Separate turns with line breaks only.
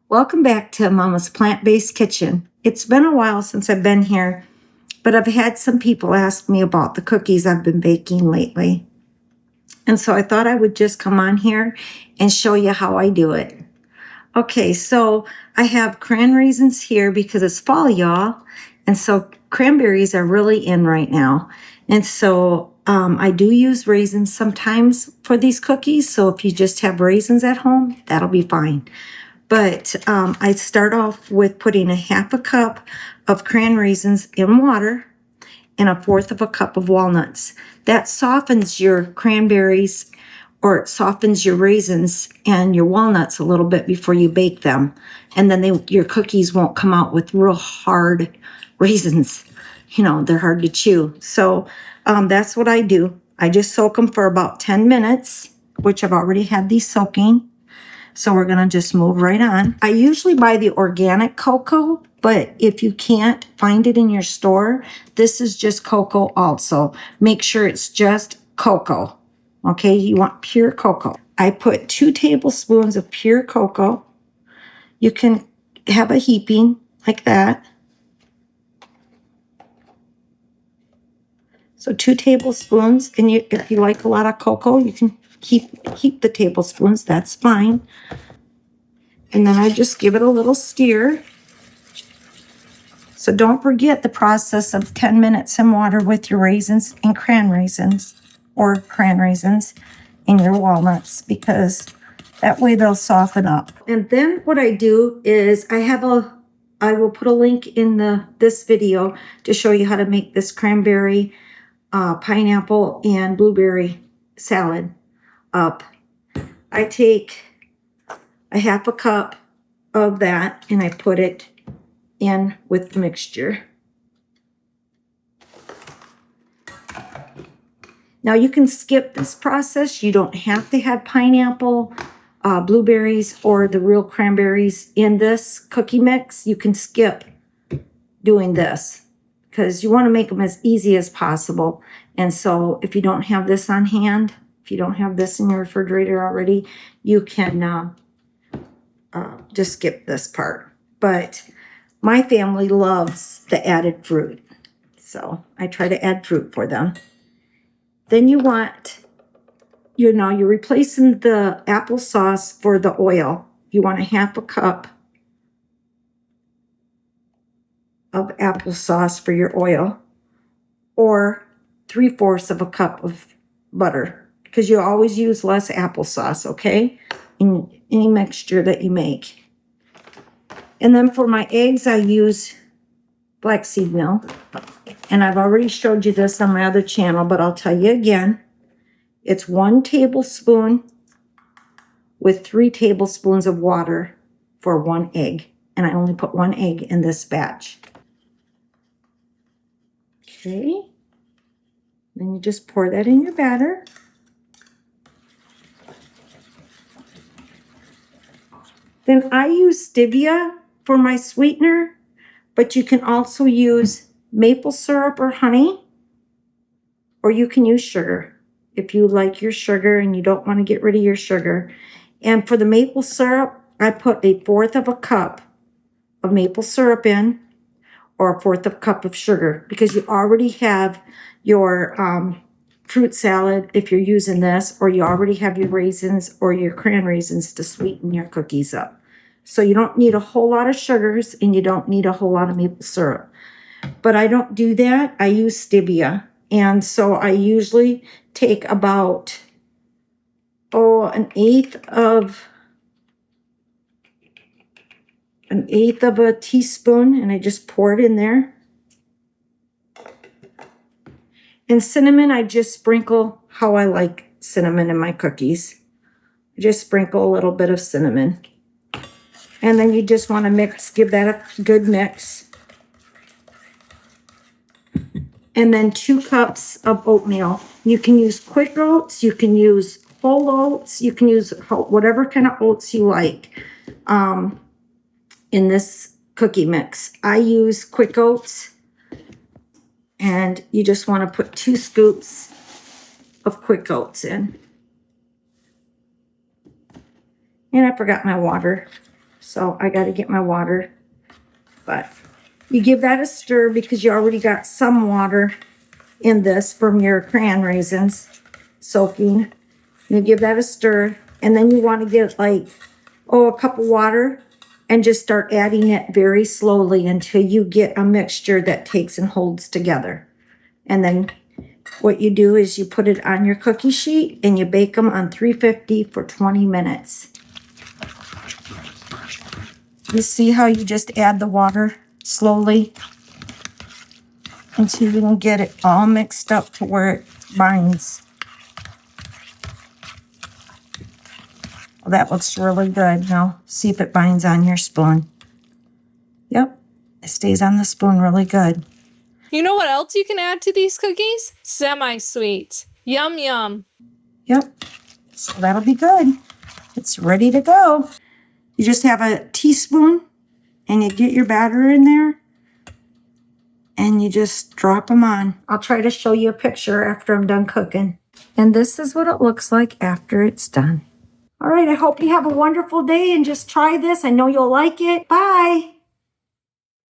Welcome back to Mama's Plant-Based Kitchen. It's been a while since I've been here, but I've had some people ask me about the cookies I've been baking lately. And so I thought I would just come on here and show you how I do it. Okay, so I have cranberries here because it's fall, y'all. And so cranberries are really in right now. And so I do use raisins sometimes for these cookies. So if you just have raisins at home, that'll be fine. But I start off with putting a half a cup of cranberries in water and 1/4 cup of walnuts. That softens your cranberries, or it softens your raisins and your walnuts a little bit before you bake them. And then your cookies won't come out with real hard raisins. You know, they're hard to chew. So that's what I do. I just soak them for about 10 minutes, which I've already had these soaking. So we're going to just move right on. I usually buy the organic cocoa, but if you can't find it in your store, this is just cocoa also. Make sure it's just cocoa. Okay, you want pure cocoa. I put 2 tablespoons of pure cocoa. You can have a heaping like that. So 2 tablespoons, and if you like a lot of cocoa, you can heap the tablespoons. That's fine. And then I just give it a little stir. So don't forget the process of 10 minutes in water with your raisins and cran raisins and your walnuts, because that way they'll soften up. And then what I do is I will put a link in this video to show you how to make this cranberry, pineapple, and blueberry salad up. I take a half a cup of that and I put it in with the mixture. Now you can skip this process. You don't have to have pineapple, blueberries, or the real cranberries in this cookie mix. You can skip doing this because you want to make them as easy as possible. And so if you don't have this on hand, if you don't have this in your refrigerator already, you can just skip this part. But my family loves the added fruit, so I try to add fruit for them. Then you're replacing the applesauce for the oil. You want a half a cup of applesauce for your oil, or 3/4 of a cup of butter, because you always use less applesauce, okay, in any mixture that you make. And then for my eggs, I use flaxseed milk. And I've already showed you this on my other channel, but I'll tell you again. It's 1 tablespoon with 3 tablespoons of water for 1 egg. And I only put 1 egg in this batch. Okay. Then you just pour that in your batter. Then I use stevia for my sweetener, but you can also use maple syrup or honey, or you can use sugar if you like your sugar and you don't want to get rid of your sugar. And for the maple syrup, I put 1/4 cup of maple syrup in, or 1/4 cup of sugar, because you already have your fruit salad if you're using this, or you already have your raisins or your cran raisins to sweeten your cookies up. So you don't need a whole lot of sugars and you don't need a whole lot of maple syrup. But I don't do that. I use stevia. And so I usually take about, an eighth of a teaspoon, and I just pour it in there. And cinnamon, I just sprinkle how I like cinnamon in my cookies. I just sprinkle a little bit of cinnamon. And then you just want to give that a good mix. And then 2 cups of oatmeal. You can use quick oats, you can use whole oats, you can use whatever kind of oats you like in this cookie mix. I use quick oats, and you just want to put 2 scoops of quick oats in. And I forgot my water. So I got to get my water. But you give that a stir because you already got some water in this from your cran raisins soaking. You give that a stir, and then you want to get like, a cup of water and just start adding it very slowly until you get a mixture that takes and holds together. And then what you do is you put it on your cookie sheet and you bake them on 350 for 20 minutes. You see how you just add the water slowly until you can get it all mixed up to where it binds. Well, that looks really good. Now, see if it binds on your spoon. Yep, it stays on the spoon really good.
You know what else you can add to these cookies? Semi-sweet. Yum, yum.
Yep, so that'll be good. It's ready to go. You just have a teaspoon and you get your batter in there and you just drop them on. I'll try to show you a picture after I'm done cooking. And this is what it looks like after it's done. All right, I hope you have a wonderful day and just try this. I know you'll like it. Bye.